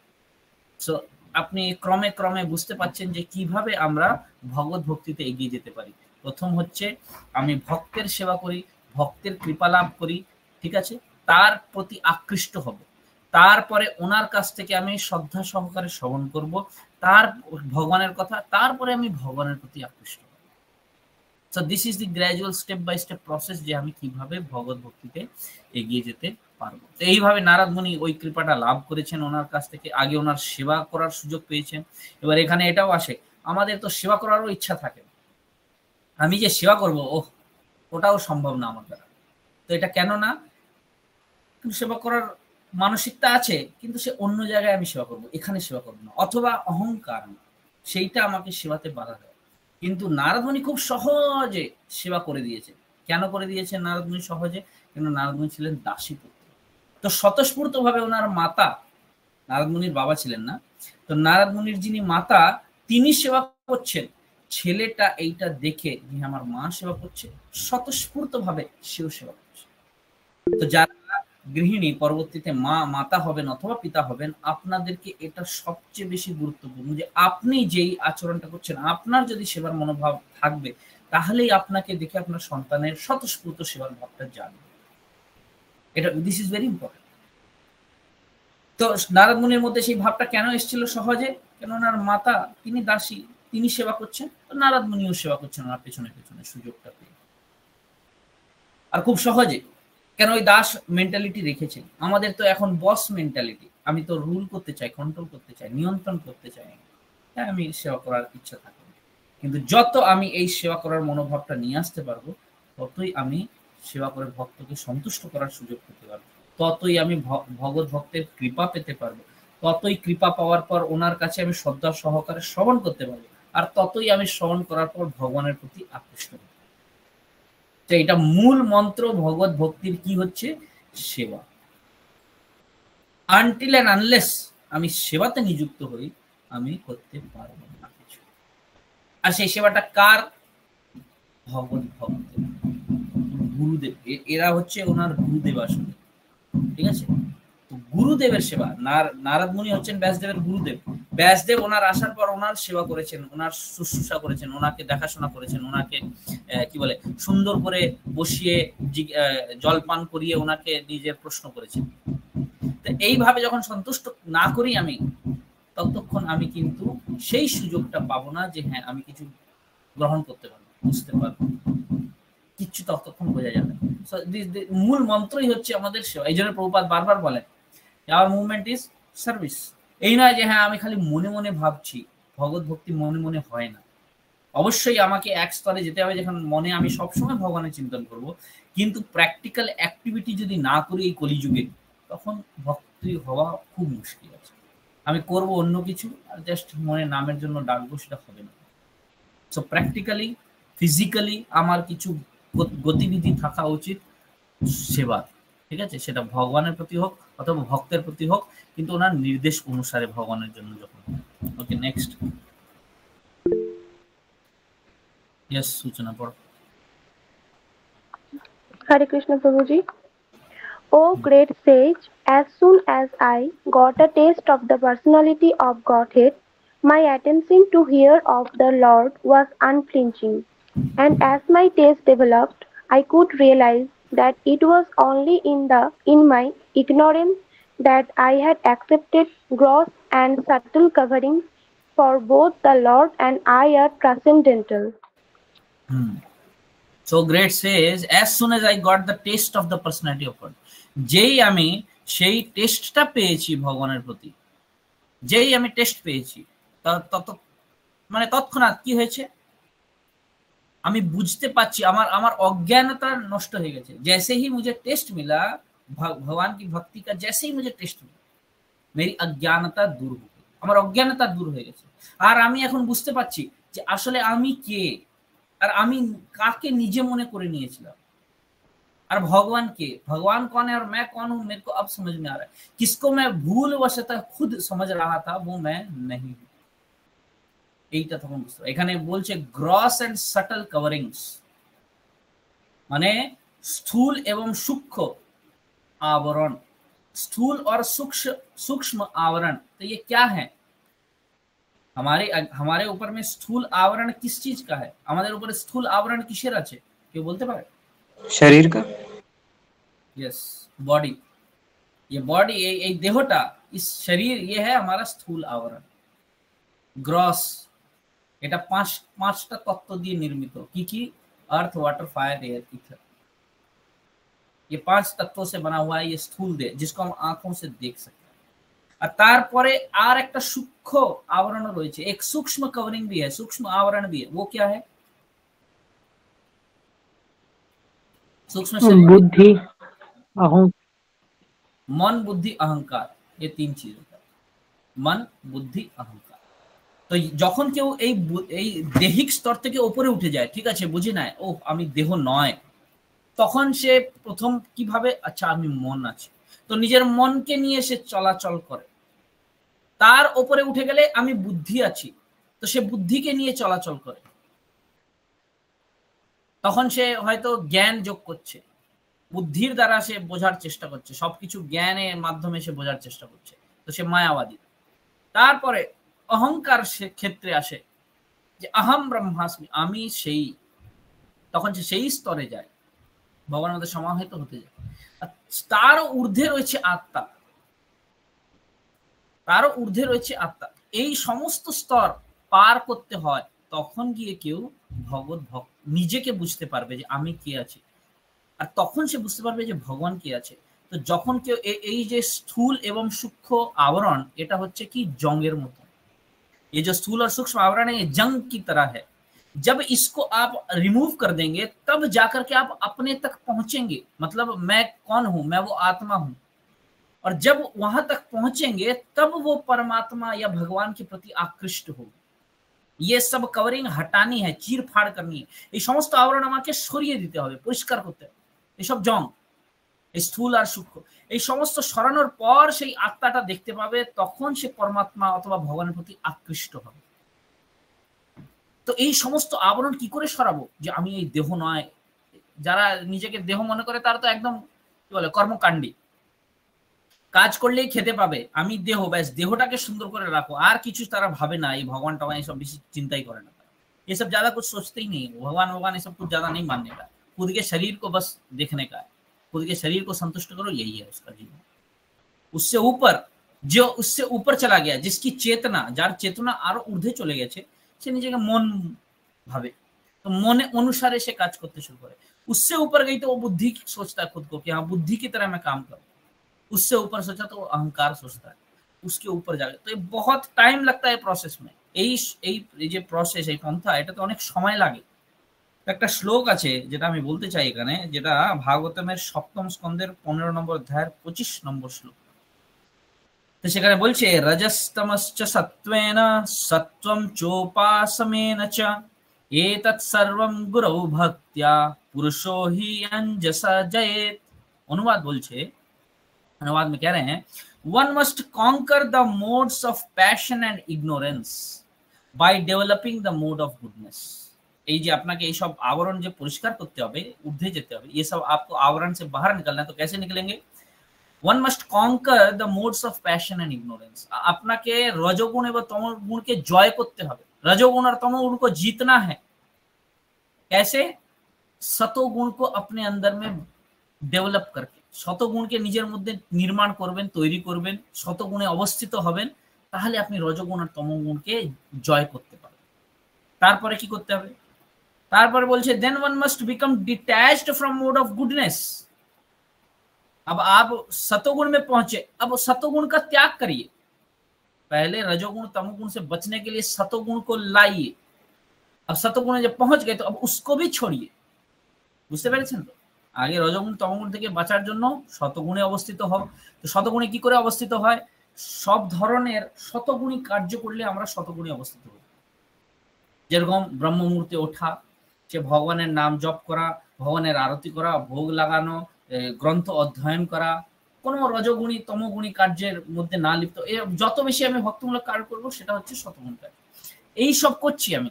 সো আপনি ক্রমে ক্রমে বুঝতে পারছেন যে কিভাবে আমরা ভগবত ভক্তিতে এগিয়ে যেতে পারি। প্রথম হচ্ছে আমি ভক্তের সেবা করি, ভক্তের কৃপা লাভ করি, ঠিক আছে, তার প্রতি আকৃষ্ট হব। তারপরে ওনার কাছ থেকে আমি শ্রদ্ধা সহকারে শ্রবণ করব তার ভগবানের কথা, তারপরে আমি ভগবানের প্রতি আকৃষ্ট হব। So this is the gradual step by step process, যে আমি কিভাবে ভগবত ভক্তিতে এগিয়ে যেতে পারবো। তো এইভাবে নারদ মুনি ওই কৃপাটা লাভ করেছেন ওনার কাছ থেকে। আগে ওনার সেবা করার সুযোগ পেয়েছেন। এবার এখানে এটাও আসে, আমাদের তো সেবা করারও ইচ্ছা থাকে। আমি যে সেবা করব, ওটাও সম্ভব না আমার দ্বারা। তো এটা কেন না? সেবা করার মানসিকতা আছে, কিন্তু সে অন্য জায়গায় আমি সেবা করব, এখানে সেবা করবো না, অথবা অহংকার না, সেইটা আমাকে সেবাতে বাধা দেয়। কিন্তু নারদ মুনি খুব সহজে সেবা করে দিয়েছে। কেন করে দিয়েছে নারদ মুনি সহজে? কেন নারদ মুনি ছিলেন দাসী পুত্র। তো স্বতঃস্ফূর্ত ভাবে ওনার মাতা, নারদ মুনির বাবা ছিলেন না, তো নারদ মুনির যিনি মাতা তিনি সেবা করছেন, ছেলেটা এইটা দেখে যে আমার মা সেবা করছে, স্বতঃস্ফূর্ত ভাবে সেও সেবা করছে। তো যারা গৃহিণী পরবর্তীতে মাতা হবেন অথবা পিতা হবেন, আপনাদেরকে এটা সবচেয়ে বেশি গুরুত্বপূর্ণ যে আপনি যেই আচরণটা করছেন, আপনার যদি সেবার মনোভাব থাকবে, তাহলেই আপনাকে দেখে আপনার সন্তানের স্বতঃস্ফূর্ত সেবার ভাবটা জানবে। এটা দিস ইজ ভেরি ইম্পর্টেন্ট। তো নারদ মুনির মধ্যে সেই ভাবটা কেন এসেছিল সহজে? কেন ওনার মাতা তিনি দাসী, তিনি সেবা করছেন, তো নারদ মুনিও সেবা করছেন ওনার পেছনে পেছনে সুযোগটা পেয়ে। আর খুব সহজে, কেন ওই দাস মেন্টালিটি রেখেছেন। আমাদের তো এখন বস মেন্টালিটি, আমি তো রুল করতে চাই, কন্ট্রোল করতে চাই, নিয়ন্ত্রণ করতে চাই। হ্যাঁ, আমি সেবা করার ইচ্ছা থাকে, কিন্তু যত আমি এই সেবা করার মনোভাবটা নিয়ে আসতে পারবো, ততই আমি সেবা করে ভক্তকে সন্তুষ্ট করার সুযোগ পেতে পারবো, ততই আমি ভগবত ভক্তের কৃপা পেতে পারবো, ততই কৃপা পাওয়ার পর ওনার কাছে আমি শ্রদ্ধা সহকারে শ্রবণ করতে পারবো, আর ততই আমি শ্রবণ করার পর ভগবানের প্রতি আকৃষ্ট হব। তো এটা মূল মন্ত্র ভগবত ভক্তির। কি হচ্ছে? সেবা। আনটিল এন্ড আনলেস আমি সেবাতে নিযুক্ত হই, আমি করতে পারবো না কিছু। আর সেই সেবাটা কার? ভগবত ভক্তের, গুরুদেব। এরা হচ্ছে ওনার গুরুদেব আসলে, ঠিক আছে। তো গুরুদেবের সেবা, নারদ মুনি হচ্ছেন ব্যাসদেবের গুরুদেব। ব্যাসদেব ওনার আসার পর ওনার সেবা করেছেন, ওনার শুশ্রূষা করেছেন, ওনাকে দেখাশোনা করেছেন, ওনাকে কি বলে সুন্দর করে বসিয়ে জলপান করিয়ে ওনাকে নিজের প্রশ্ন করেছেন। তো এইভাবে যখন সন্তুষ্ট না করি আমি, ততক্ষণ আমি কিন্তু সেই সুযোগটা পাবো না যে হ্যাঁ আমি কিছু গ্রহণ করতে পারবো, বুঝতে পারবো, কিচ্ছু ততক্ষণ বোঝা যাবে। সো মূল মন্ত্রই হচ্ছে আমাদের সেবা। এই জন্য প্রভুপাদ বারবার বলেন আওয়ার মুভমেন্ট ইজ সার্ভিস। এই নয় যে হ্যাঁ আমি খালি মনে মনে ভাবছি, ভগবত ভক্তি মনে মনে হয় না। অবশ্যই আমাকে এক স্তরে যেতে হবে যেখানে মনে আমি সবসময় ভগবানের চিন্তন করব, কিন্তু প্র্যাকটিক্যাল অ্যাক্টিভিটি যদি না করি এই কলিযুগে, তখন ভক্তি হওয়া খুব মুশকিল আছে। আমি করব অন্য কিছু আর জাস্ট মনে নামের জন্য ডাকবো, সেটা হবে না। সো প্র্যাকটিক্যালি ফিজিক্যালি আমার কিছু গতিবিধি থাকা উচিত সেবার, ঠিক আছে, সেটা ভগবানের প্রতি হোক অথবা ভক্তের প্রতি হোক, কিন্তু ওনার নির্দেশ অনুসারে ভগবানের জন্য যখন। ওকে, নেক্সট। यस, सूचना पढ़ो। Hare Krishna Prabhuji. O great sage, as soon as I got a taste of the personality of Godhead, my attention to hear of the Lord was unflinching, and as my taste developed, I could realize that it was only in my ignorance that I had accepted gross and subtle coverings, for both the Lord and I are transcendental. So great says, as soon as I got the taste of the personality of God, যেই আমি সেই টেস্টটা পেয়েছি ভগবানের প্রতি, যেই আমি টেস্ট পেয়েছি মানে তৎক্ষণাৎ কি হয়েছে, আমি বুঝতে পারছি আমার অজ্ঞানতা নষ্ট হয়ে গেছে। जैसे ही मुझे टेस्ट मिला भगवान की भक्ति का, जैसे ही मुझे टेस्ट मिला मेरी अज्ञानता दूर हो गई, আমার অজ্ঞানতা দূর হয়ে গেছে। আর আমি এখন বুঝতে পারছি যে আসলে আমি কে, আর আমি কাকে নিজে মনে করে নিয়েছিলাম, और भगवान के, भगवान कौन है और मैं कौन हूं, मेरे को अब समझ में आ रहा है। किसको मैं भूलवशतः खुद समझ रहा था वो मैं नहीं हूं। এইটা তখন বুঝতে হবে। এখানে বলছে গ্রস এন্ড সাটল কভারিংস, মানে স্থূল এবং সূক্ষ্ম आवरण, स्थूल और सूक्ष्म आवरण। तो ये क्या है? हमारे ऊपर में स्थूल आवरण किस चीज का है? हमारे ऊपर स्थूल आवरण किसेर আছে কেউ বলতে পারে? शरीर का। Yes, body. ये बॉडी, ये देहटा, इस शरीर, ये है हमारा स्थूल आवरण। ग्रॉस, এটা পাঁচটা তত্ত্ব দিয়ে নির্মিত। কি কি? अर्थ, वाटर, फायर, एयर, ईथर। ये 5 तत्वों से बना हुआ है ये स्थूल देह, जिसको हम आंखों से देख सकते हैं। और तारपरे আর একটা সূক্ষ্ম आवरण রয়েছে, एक सूक्ष्म कवरिंग भी है, सूक्ष्म आवरण भी है। वो क्या है? सूक्ष्म शरीर, बुद्धि, मन, बुद्धि, अहंकार, ये 3 चीज होता है। मन, बुद्धि, अहंकार। তো যখন কেউ এই দেহিক স্তর থেকে উপরে উঠে যায়, ঠিক আছে, বুঝি না ও আমি দেহ নয়, তখন সে প্রথম কিভাবে, আচ্ছা আমি মন আছে, তো নিজের মনকে নিয়ে সে চলাচল করে। তার উপরে উঠে গেলে আমি বুদ্ধি আছি, তো সে বুদ্ধিকে নিয়ে চলাচল করে। তখন সে হয়তো জ্ঞান যোগ করছে, বুদ্ধির দ্বারা সে বোঝার চেষ্টা করছে, সবকিছু জ্ঞানের মাধ্যমে সে বোঝার চেষ্টা করছে, তো সে মায়াবাদী। তারপরে অহংকার সে ক্ষেত্রে আসে যে আহম ব্রহ্মাস্মি, আমি সেই, তখন সে সেই স্তরে যায়, ভগবানের মধ্যে সমাহিত হতে যায়। তারও ঊর্ধ্বে রয়েছে আত্মা, তারও ঊর্ধ্বে রয়েছে আত্মা। এই সমস্ত স্তর পার করতে হয়, তখন গিয়ে কেউ ভগবত ভক্ত নিজেকে বুঝতে পারবে যে আমি কে আছি, আর তখন সে বুঝতে পারবে যে ভগবান কে আছে। তো যখন কেউ এই যে স্থূল এবং সূক্ষ্ম आवरण, এটা হচ্ছে কি জঙ্গের মতো। ये जो स्थूल और सूक्ष्म आवरण है ये जंग की तरह है। जब इसको आप रिमूव कर देंगे तब जाकर के आप अपने तक पहुंचेंगे, मतलब मैं कौन हूं, मैं वो आत्मा हूं। और जब वहां तक पहुंचेंगे तब वो परमात्मा या भगवान के प्रति आकृष्ट होगी। ये सब कवरिंग हटानी है, चीर फाड़ करनी है, ये समस्त आवरण আমাকে সরিয়ে দিতে হবে, পরিষ্কার করতে হবে। এসব জং, এই স্থূল আর সূক্ষ্ম, এই সমস্ত সরানোর পর সেই আত্মাটা দেখতে পাবে, তখন সে পরমাত্মা অথবা ভগবানের প্রতি আকৃষ্ট হবে। তো এই সমস্ত আবরণ কি করে সরাবো, যে আমি এই দেহ নয়। যারা নিজেকে দেহ মনে করে তারা তো একদম কি বলে কর্মকাণ্ডী, কাজ করলেই খেতে পাবে, আমি দেহ, ব্যাস দেহটাকে সুন্দর করে রাখো, আর কিছু তারা ভাবে না। এই ভগবান টগবান এইসব বেশি চিন্তাই করে না, ये सब ज्यादा कुछ सोचते ही नहीं, भगवान भगवान ये सब कुछ ज्यादा नहीं मानने का, खुद के शरीर को बस देखने का है, खुद के शरीर को संतुष्ट करो, यही है उसका जीवन। उससे ऊपर जो उससे ऊपर चला गया, जिसकी चेतना, যার চেতনা আরো ঊর্ধ্বে চলে গেছে, সে নিজেকে মন ভাবে, तो মনে অনুসারে সে কাজ করते शुरू करे। उससे ऊपर गई तो वो बुद्धि सोचता है खुद को कि हाँ बुद्धि की तरह मैं काम करूं। उससे ऊपर सोचा तो वो अहंकार सोचता है, उसके ऊपर जाके। तो ये बहुत टाइम लगता है প্রসেস में। এই যে প্রসেস, এই পন্থা, এটা তো অনেক সময় লাগে। একটা শ্লোক আছে যেটা আমি বলতে চাই এখানে, যেটা ভাগবতমের সপ্তম স্কন্ধের 15 নম্বর অধ্যায়ের 25 নম্বর শ্লোক। তো সেখানে বলছে রজস্তমশ্চ সত্ত্বেন সত্ত্বম চোপাসমেন চ एतत् सर्वं गुरौ भक्त्या पुरुषो हि अंजसा जयेत। अनुवाद बोलছে, अनुवाद में कह रहे हैं, one must conquer the modes of passion and ignorance by developing the mode of goodness। এই যে আপনাকে এই সব आवरण যে পরিষ্কার করতে হবে, ঊর্ধ্বে যেতে হবে, ये सब आपको आवरण से बाहर निकलना है। तो कैसे निकलेंगे? one must conquer the modes of passion and ignorance। আপনাকে রজোগুণ এবং তমোগুণকে জয় করতে হবে। रजोगुण और तमोगुण को जीतना है। कैसे? सतोगुण को अपने अंदर में डेवलप करके, শতগুণকে নিজের মধ্যে নির্মাণ করবেন, তৈরি করবেন, শতগুণে অবস্থিত হবেন, তাহলে আপনি রজোগুণ আর তমোগুণকে জয় করতে পারবেন। তারপরে কি করতে হবে? তারপরে বলছে then one must become detached from mode of goodness। अब आप सतोगुण में पहुंचे, अब सतोगुण का त्याग करिए। पहले रजोगुण तमोगुण से बचने के लिए सतोगुण को लाइए। अब सतोगुण जब पहुंच गए तो अब उसको भी छोड़िए। বুঝতে পেরেছেন তো? আগে রজোগুণ তমোগুণ থেকে বাঁচার জন্য শতগুণে অবস্থিত হও। তো শতগুণে কি করে অবস্থিত হয়? সব ধরনের শতগুণী কার্য করলে আমরা শতগুণে অবস্থিত হই। যেরকম ব্রহ্ম মুহূর্তে ওঠা, সে ভগবানের নাম জপ করা, ভগবানের আরতি করা, ভোগ লাগানো, গ্রন্থ অধ্যয়ন করা, কোনো রজগুণী তমগুণী কার্যের মধ্যে না লিপ্ত। যত বেশি আমি ভক্তমূলক কাজ করবো সেটা হচ্ছে শতগুণ কাজ। এই সব করছি আমি।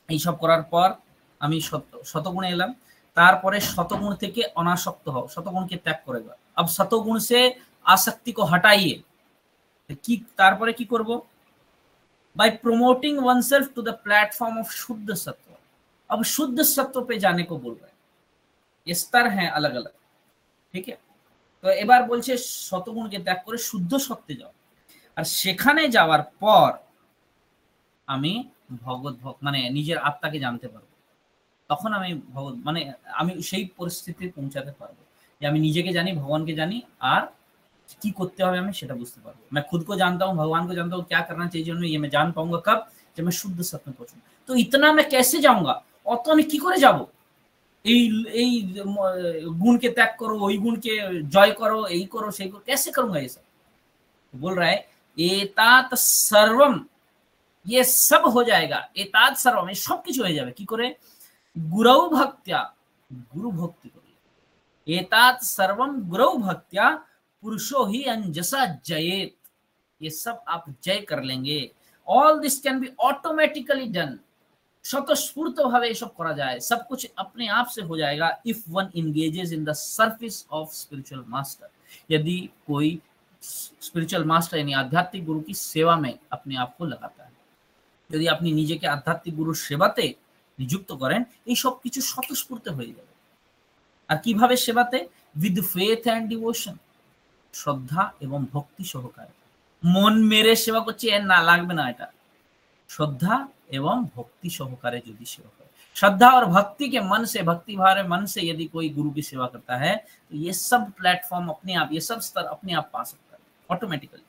এই সব করার পর আমি শতগুণে এলাম। তারপরে শতগুণ থেকে অনাসক্ত হও, শতগুণকে ত্যাগ করে দাও। अब शतगुण से आसक्ति को हटाइए। কি তারপরে কি করব? Bye promoting oneself to the platform of शुद्ध सत्व। अब शुद्ध सत्व पे जाने को बोल रहे हैं। ये स्तर हैं अलग अलग, ठीक है। তো এবার বলছে শতগুণকে ত্যাগ করে শুদ্ধ সত্ত্বে যাও। আর সেখানে যাওয়ার পর আমি মানে নিজের আত্মাকে জানতে পারবো। তখন আমি মানে আমি সেই পরিস্থিতিতে পৌঁছাতে পারবো যে আমি নিজেকে জানি, ভগবানকে জানি, আর কি করতে হবে আমি সেটা বুঝতে পারবো। मैं खुद को जानता हूँ, भगवान को जानता हूँ, क्या करना चाहिए जीवन में, ये मैं जान पाऊंगा कब? जब मैं शुद्ध सत्व में पहुंचूंगा। तो इतना मैं कैसे जाऊंगा? অত আমি কি করে যাব? এই गुणকে ত্যাগ করো, ওই গুণকে জয় করো, এই করো, সেই করো, कैसे करूंगा ये सब? बोल रहा है एतात सर्वम, ये सब हो जाएगा। एतात सर्वम, ये सब কিছু হয়ে যাবে কি করে? गुरौ भक्त्या, गुरु भक्ति करिए। एतात सर्वम गुरौ भक्त्या पुरुषो ही अंजसा जयेत। ये सब आप जय कर लेंगे। All this can be automatically done. स्वतःस्फूर्त भावे ये सब करा जाए, सब कुछ अपने आप से हो जाएगा। If one engages in the service of spiritual master. यदि कोई स्पिरिचुअल मास्टर यानी आध्यात्मिक गुरु की सेवा में अपने आप को लगाता है, यदि अपनी নিজেকে আধ্যাত্মিক গুরুর সেবাতে নিযুক্ত করেন, এই সব কিছু স্বতঃস্ফূর্ত হয়ে যাবে। আর কিভাবে সেবাতে? উইথ ফেথ এন্ড ডিভোশন, শ্রদ্ধা এবং ভক্তি সহকারে। মন মেরে সেবা করছে এর না লাগবে না, এটা श्रद्धा एवं भक्ति सहकारे यदि सेवा करे, श्रद्धा और भक्ति के मन से, भक्ति भाव मन से यदि कोई गुरु की सेवा करता है, तो ये सब प्लेटफॉर्म अपने आप, ये सब स्तर अपने आप पा सकता है automatically.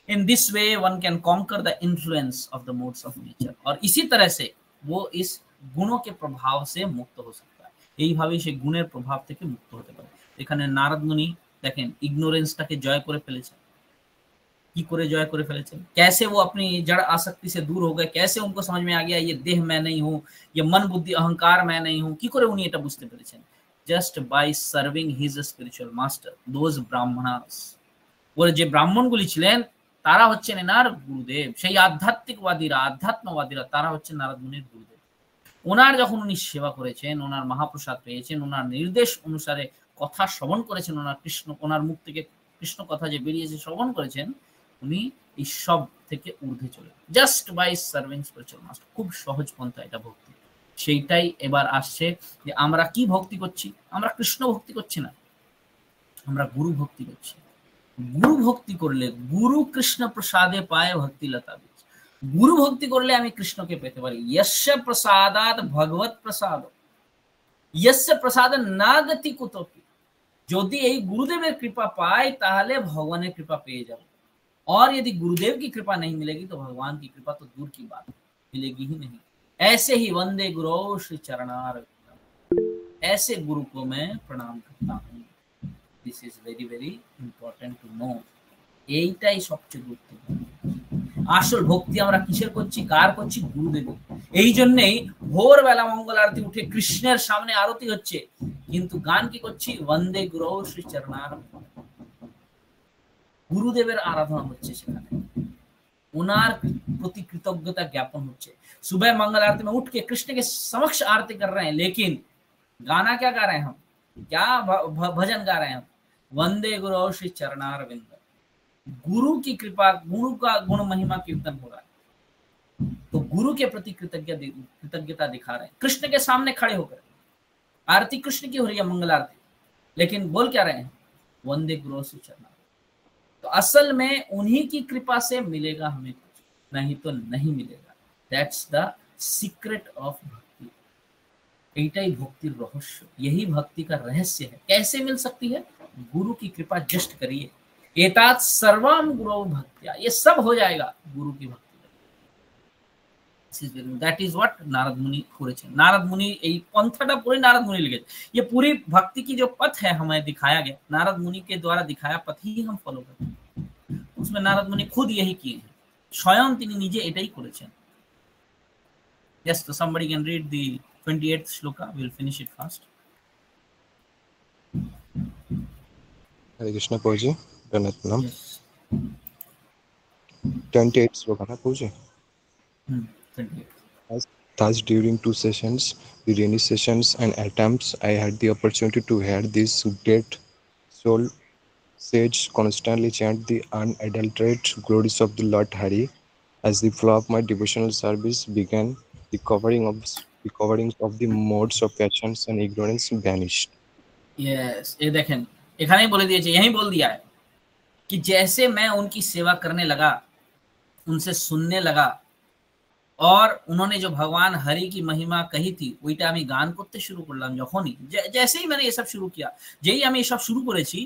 In this way one can conquer the influence of the modes of nature. और इसी तरह से वो इस गुणों के प्रभाव से मुक्त हो सकता है। यही भावे से गुणेर प्रभाव থেকে মুক্ত হতে পারে। এখানে নারদ মুনি দেখেন ইগনোরেন্সটাকে জয় করে ফেলেছেন। की करे जय करे फेलेছেন, कैसे वो अपनी जड़ आसक्ति से दूर हो गए, कैसे उनको समझ में आ गया ये देह मैं नहीं हूँ, ये मन बुद्धि अहंकार मैं नहीं हूँ। की करे उन्हीं এটা বুঝতে পেরেছেন? Just by serving his spiritual master, those Brahmanas. ওরা যে ব্রাহ্মণগুলি ছিলেন তারা হচ্ছেন এনার গুরুদেব। সেই আধ্যাত্মিকবাদীরা, আধ্যাত্মবাদীরা, তারা হচ্ছেন নারদ মুনির গুরুদেব। ওনার যখন উনি সেবা করেছেন, ওনার মহাপ্রসাদ পেয়েছেন, ওনার নির্দেশ অনুসারে কথা শ্রবণ করেছেন, ওনার কৃষ্ণ, ওনার মুখ থেকে কৃষ্ণ কথা যে বেরিয়েছে শ্রবণ করেছেন, উনি এই সব থেকে ঊর্ধ্বে চলে just by serving spiritual master. খুব সহজ পন্থা এটা ভক্তি। সেইটাই এবার আসছে যে আমরা কি ভক্তি করছি? আমরা কৃষ্ণ ভক্তি করছি না, আমরা গুরু ভক্তি করছি। গুরু ভক্তি করলে, গুরু কৃষ্ণ প্রসাদে পায় ভক্তি লতা বীজ, গুরু ভক্তি করলে আমি কৃষ্ণকে পেতে পারি। यस्य प्रसादात भगवत प्रसाद, यस्य प्रसाद না গতি কুতপি, যদি এই গুরুদেবের কৃপা পাই তাহলে ভগবানের কৃপা পেয়ে যাব। और यदि गुरुदेव की कृपा नहीं मिलेगी तो भगवान की कृपा तो दूर की बात, मिलेगी ही नहीं। ऐसे ही वंदे गुरु श्री चरणार, ऐसे गुरु को मैं प्रणाम करता हूँ। This is very very important to know. এইটাই সবচেয়ে গুরুত্বপূর্ণ। আসল ভক্তি আমরা কিসের করছি, কার করছি? গুরুদেবের। এই জন্যই ভোরবেলা মঙ্গল আরতি উঠে কৃষ্ণের সামনে আরতি হচ্ছে, কিন্তু গান কি করছি? বন্দে গুরু শ্রী চরণার, গুরুদেবের আরাধনা হচ্ছে সেখানে, उनार प्रति कृतज्ञता ज्ञापन होच्छे। सुबह मंगल आरती में उठ के कृष्ण के समक्ष आरती कर रहे हैं, लेकिन गाना क्या गा रहे हैं हम? क्या भजन गा रहे हैं हम? वंदे गुरु श्री चरणारविंद। गुरु की कृपा, गुरु का गुण महिमा कीर्तन हो रहा है, तो गुरु के प्रति कृतज्ञता दिखा रहे हैं। कृष्ण के सामने खड़े होकर आरती कृष्ण की हो रही है, मंगल आरती, लेकिन बोल क्या रहे हैं? वंदे गुरु श्री चरणारविंद। तो असल में उन्हीं की कृपा से मिलेगा हमें कुछ, नहीं तो नहीं मिलेगा। दैट्स द सीक्रेट ऑफ भक्ति। एटाई भक्ति रहस्य, यही भक्ति का रहस्य है। कैसे मिल सकती है? गुरु की कृपा जस्ट करिए। एतात सर्वम गुरु भक्त्या, ये सब हो जाएगा गुरु की भक्ति। दैट इज व्हाट नारद मुनि करेছেন। नारद मुनि এই পন্থাটা पूरी नारद मुनि लिखे। ये पूरी भक्ति की जो पथ है हमें दिखाया गया, नारद मुनि के द्वारा दिखाया पथ ही हम फॉलो करते हैं। उसमें नारद मुनि खुद यही किए हैं, स्वयं তিনি নিজে এটাই করেছেন। Yes, so somebody can read the 28th shloka. We'll finish it fast. Hare Krishna Prabhuji, Pranam. Yes. 28th shloka na Prabhuji. 28th. Thus, during 2 sessions, the rainy sessions and attempts, I had the opportunity to hear this great soul sage constantly chant the unadulterated glories of the Lord Hari. As the flow of my devotional service began, the coverings of the modes of passions and ignorance vanished. Yes, ये देखें, एखाने बोले दिए, यहीं बोल दिया है कि जैसे मैं उनकी सेवा करने लगा, उनसे सुनने लगा, और उन्होंने जो भगवान हरि की महिमा कही थी ওইটা আমি গান করতে শুরু করলাম। যখনই जैसे ही मैंने ये सब शुरू किया, যেই আমি এই সব শুরু করেছি,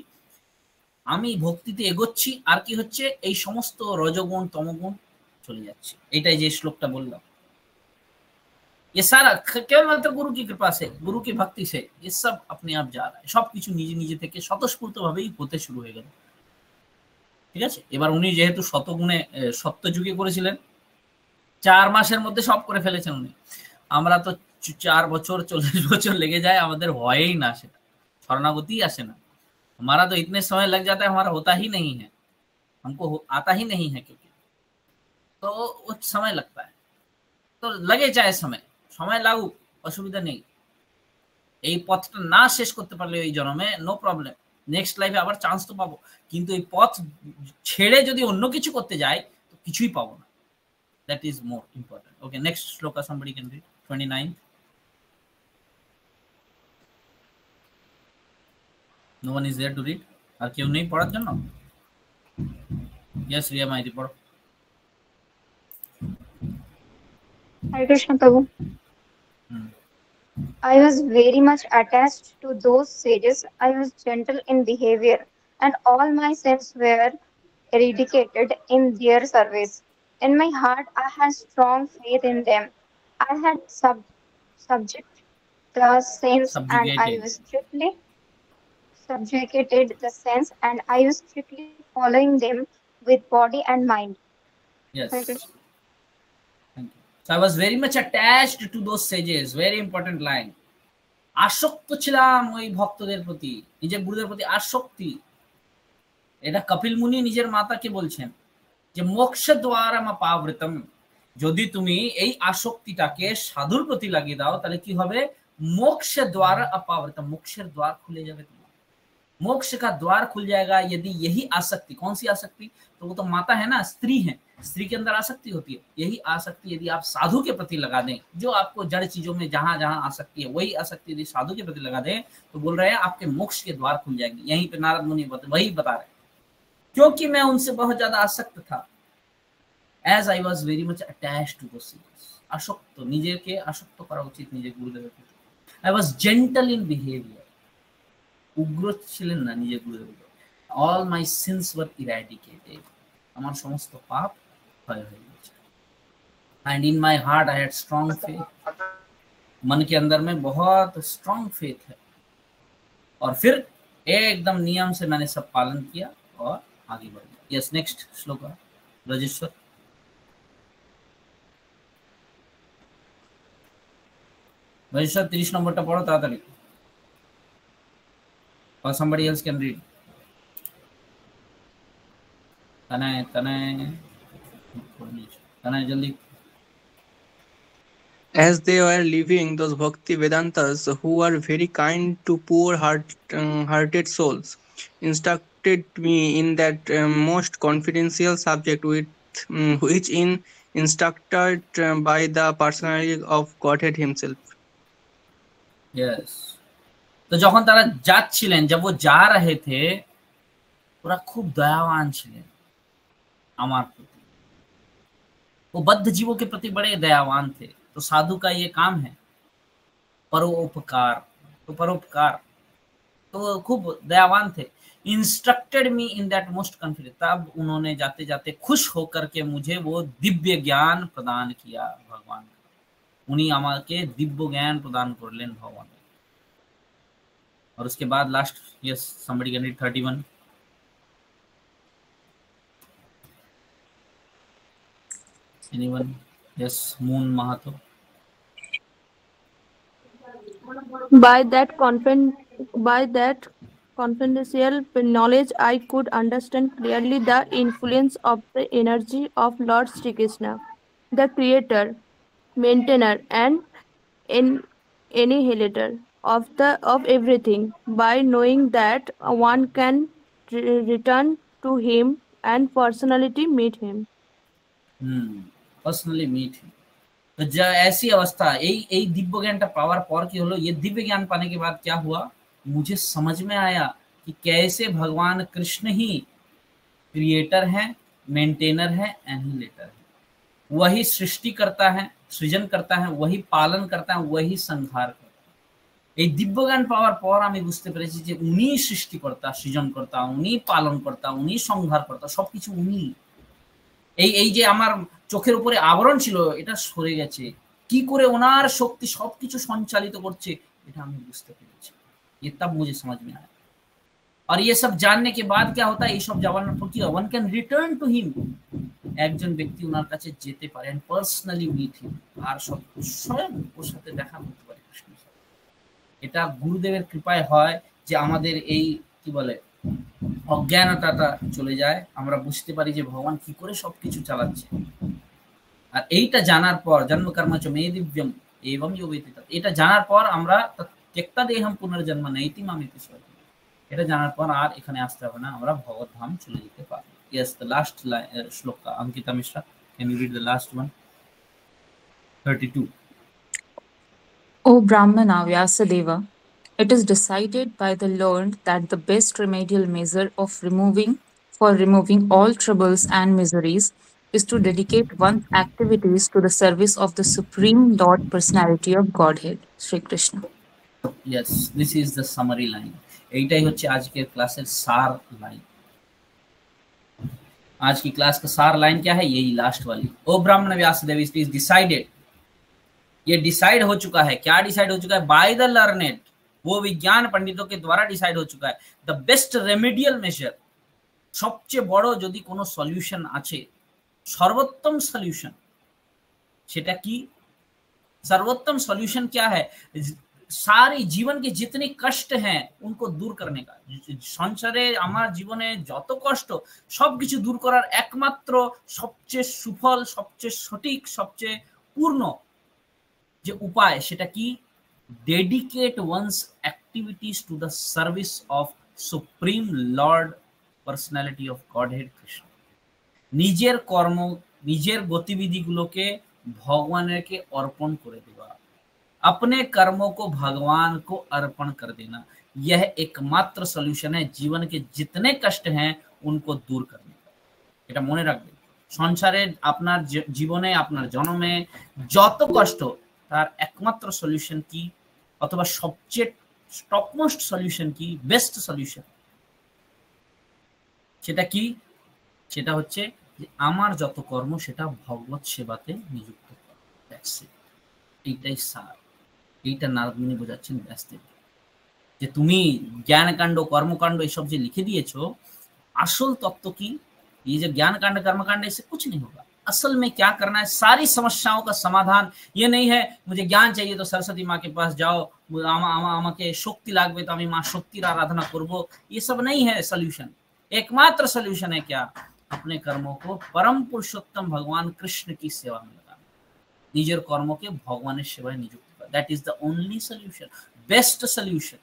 আমি ভক্তিতে এগোচ্ছি, আর কি হচ্ছে? এই সমস্ত রজগুণ তমগুণ চলে যাচ্ছে। এটাই যে শ্লোকটা বললাম, ये सारा केवल मात्र गुरु की कृपा से, गुरु की भक्ति से ये सब अपने आप जा रहा है। সবকিছু নিজে নিজে থেকে স্বতঃস্ফূর্তভাবেই হতে শুরু হয়ে গেল। ঠিক আছে, এবার উনি যেহেতু শতগুণে সত্য যুগে করেছিলেন, 4 মাসের মধ্যে সব করে ফেলেছেন উনি। আমরা তো 4 বছর 40 বছর লেগে যায়, আমাদের হয়ই না, সেটা শরণাগতি আসে না। हमारा तो इतने समय लग जाता है, हमारा होता ही नहीं है, हमको आता ही नहीं है, क्योंकि तो वो समय लगता है। तो लगे चाहे समय লাগুক, অসুবিধা নেই। এই পথটা না শেষ করতে পারলে এই জন্মে নো প্রবলেম, নেক্সট লাইফে আবার চান্স তো পাবো, কিন্তু এই পথ ছেড়ে যদি অন্য কিছু করতে যাই তো কিছুই পাবো না। That is more important. Okay, next shloka somebody can read. 29th. No one is there to read. আর কেউ নেই পড়ার জন্য? Yes, Riya Maiti, পড়ো। Hare Krishna Prabhu. I was very much attached to those sages. I was gentle in behavior, and all my sins were eradicated in their service. In my heart, I had strong faith in them. I had subject the sense, and I was strictly subjugated the sense, and I was strictly following them with body and mind. Yes. Thank you. So I was very much attached to those sages. Very important line. আসক্ত ছিলাম ওই ভক্তদের প্রতি, নিজের গুরুদের প্রতি আসক্তি। এটা কপিল মুনি নিজের মাতাকে বলছেন যে মোক্ষ দ্বারম পাবৃতম। যদি তুমি এই আসক্তিটাকে সাধুর প্রতি লাগিয়ে দাও তাহলে কি হবে? मोक्ष द्वार अपावृतम, मोक्षर द्वार खुले जाएगा, तुम्हारा मोक्ष का द्वार खुल जाएगा। यदि यही आसक्ति, कौन सी आसक्ति? तो वो तो माता है ना, स्त्री है, स्त्री के अंदर आसक्ति होती है। यही आसक्ति यदि आप साधु के प्रति लगा दें, जो आपको जड़ चीजों में जहां जहां आसक्ति है, वही आसक्ति यदि साधु के प्रति लगा दें, तो बोल रहे हैं आपके मोक्ष के द्वार खुल जाएंगे। यहीं पे नारद मुनि वही बता रहे हैं। क्योंकि मैं उनसे बहुत ज्यादा आसक्त था। As I was very much attached to those seers, আসক্ত, নিজেকে আসক্ত করা উচিত নিজের গুরুদেবের প্রতি। I was gentle in behavior, উগ্র ছিলেন না নিজের গুরুদেবের। All my sins were eradicated, আমার সমস্ত পাপ ক্ষয় হয়ে গেছে। And in my heart I had strong faith, मन के अंदर में बहुत strong faith है। और फिर एकदम नियम से मैंने सब पालन किया और आगे बढ़ गया। Yes, next श्लोक रजिस्टर। रजिस्टर 30 नंबरটা পড়ো তাড়াতাড়ি। Or somebody else can read. तने जल्दी। As they were leaving, those Bhakti Vedantas, who were very kind to poor hearted souls, instructed me in that most confidential subject which in instructed by the personality of Godhead himself. Yes. तो যখন তারা যাচ্ছিলেন, जब वो जा रहे थे, ওরা খুব দয়াवान ছিলেন আমার প্রতি। वो बद्ध जीवों के प्रति बड़े दयावान थे। तो साधु का ये काम है परोपकार। तो परोपकार, तो खूब दयावान थे। Instructed me in that most confidence, तब उन्होंने जाते जाते खुश होकर के मुझे वो दिव्य ज्ञान प्रदान किया भगवान। उन्हीं আমাকে दिव्य ज्ञान प्रदान করলেন भगवान। और उसके बाद last, yes somebody can read 31. Anyone? Yes, Moon Mahato. By that confidential knowledge, I could understand clearly the influence of the energy of Lord Sri Krishna, the creator, maintainer, and annihilator of everything. By knowing that one can return to him and personally meet him. Personally meet him. तो ऐसी अवस्था, यही दिव्य ज्ञानটা পাওয়ার পর কি হলো, ये दिव्य ज्ञान पाने के बाद क्या हुआ, मुझे समझ में आया कि कैसे भगवान कृष्ण ही क्रिएटर है, मेंटेनर है, एनिहिलेटर है। वही सृष्टि करता है, सृजन करता है, वही पालन करता है, वही संहार करता है। এই দিব্য জ্ঞান পাওয়ার পর আমি বুঝতে পেরেছি যে উনি সৃষ্টিকর্তা, সৃজনকর্তা, উনি পালনকর্তা, উনি সংহারকর্তা, সবকিছু উনি। এই যে আমার চোখের উপরে আবরণ ছিল, এটা সরে গেছে। কি করে ওনার শক্তি সবকিছু সঞ্চালিত করছে, এটা আমি বুঝতে পেরেছি। ये तब मुझे समझ में आया। और ये सब जानने के बाद क्या होता है, ये सब জানার পর কি হয়, one can return to him, একজন ব্যক্তি ওনার কাছে যেতে পারে, and personally meet him, আর সব স্বয়ং ওর সাথে দেখা করতে পারে কৃষ্ণের সাথে। এটা গুরুদেবের কৃপায় হয় যে আমাদের এই কি বলে অজ্ঞানতাটা চলে যায়, আমরা বুঝতে পারি যে ভগবান কি করে সবকিছু চালাচ্ছে। আর এইটা জানার পর জন্ম কর্ম চ মে দিব্যম एवं यो वेति तत्, এটা জানার পর আমরা त्यक्ता देहम पुनर्जन्म नैति मामिति स्वयं, এটা জানার পর আর এখানে আসতে হবে না, আমরা ভগবত ধাম চলে যেতে পারবো। Yes, the last শ্লোক, Ankita Mishra, can you read the last one? 32. O Brahmana Vyasadeva, it is decided by the learned that the best remedial measure for removing all troubles and miseries is to dedicate one's activities to the service of the Supreme Lord Personality of Godhead, Sri Krishna. Yes, this is the summary line. এইটাই হচ্ছে আজকের ক্লাসের সার লাইন। आज की क्लास का सार लाइन क्या है, यही लास्ट वाली। ओ ब्राह्मण व्यासदेव, इट इज डिसाइडेड, ये डिसाइड हो चुका है। क्या डिसाइड हो चुका है? बाय द लर्नेड, वो विज्ञान पंडितों के द्वारा डिसाइड हो चुका है। द बेस्ट रेमेडियल मेजर, সবচেয়ে বড় যদি কোনো সলিউশন আছে, सर्वोत्तम सॉल्यूशन, সেটা কি? सर्वोत्तम सॉल्यूशन क्या है? सारी जीवन के जितने कष्ट हैं उनको दूर करने का। संसारे আমার জীবনে যত কষ্ট সবকিছু দূর করার একমাত্র সবচেয়ে সুফল, সবচেয়ে সঠিক, সবচেয়ে পূর্ণ যে উপায়, সেটা কি? Dedicate one's activities to the service of supreme lord personality of godhead Krishna. নিজের কর্ম, নিজের গতিविधिগুলোকে ভগবানকে অর্পণ করে দেওয়া, अपने कर्मों को भगवान को अर्पण कर देना, यह एकमात्र सॉल्यूशन है। जीवन के जितने कष्ट हैं उनको दूर करने का। এটা মনে রাখবেন, সংসারে আপনার জীবনে আপনার জন্মে যত কষ্ট, তার একমাত্র সলিউশন কি, অথবা সবচেয়ে টপমোস্ট সলিউশন কি, বেস্ট সলিউশন, সেটা কি? সেটা হচ্ছে যে আমার যত কর্ম সেটা ভগবত সেবাতে নিযুক্ত করা। এইটাই সার, এইটা নারদ মুনি বোঝাচ্ছেন ব্যাসদেবকে, যে তুমি জ্ঞানকাণ্ড কর্মকাণ্ড এসব যে লিখে দিয়েছো, असल तत्व की ये जो ज्ञान कांड कर्म कांड इससे कुछ नहीं होगा। असल में क्या करना है, सारी समस्याओं का समाधान ये नहीं है मुझे ज्ञान चाहिए तो सरस्वती माँ के पास जाओ, আমাকে শক্তি লাগবে তো আমি মা শক্তির আরাধনা করব, ये सब नहीं है सॉल्यूशन। एकमात्र सॉल्यूशन है क्या, अपने कर्मों को परम पुरुषोत्तम भगवान कृष्ण की सेवा में लगाना, নিজের কর্মকে ভগবানের সেবায় নিযুক্ত করা। That is the only solution, best solution.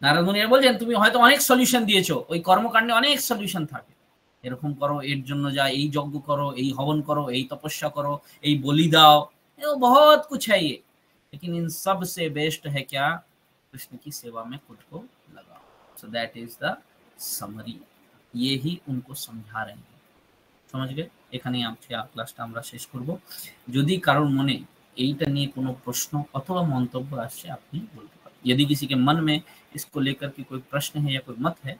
Narada মুনিরা বলছেন তুমি হয়তো অনেক সলিউশন দিয়েছো, ওই কর্মকাণ্ডে অনেক সলিউশন থাকে, এরকম করো, এর জন্য যা, এই যজ্ঞ করো, এই হবন করো, এই তপস্যা করো, এই বলি দাও, बहुत कुछ है ये, लेकिन इन सब से बेस्ट है क्या, कृष्ण की सेवा में खुद को लगाओ। So that is the summary, ये ही उनको समझा रहे हैं। समझ गए? এখানেই আজকে ক্লাসটা আমরা শেষ করব। যদি কারোর মনে এইটা নিয়ে কোনো প্রশ্ন অথবা মন্তব্য আসছে আপনি বলতে পারেন। यदि किसी के मन में इसको लेकर के कोई प्रश्न है या कोई मत है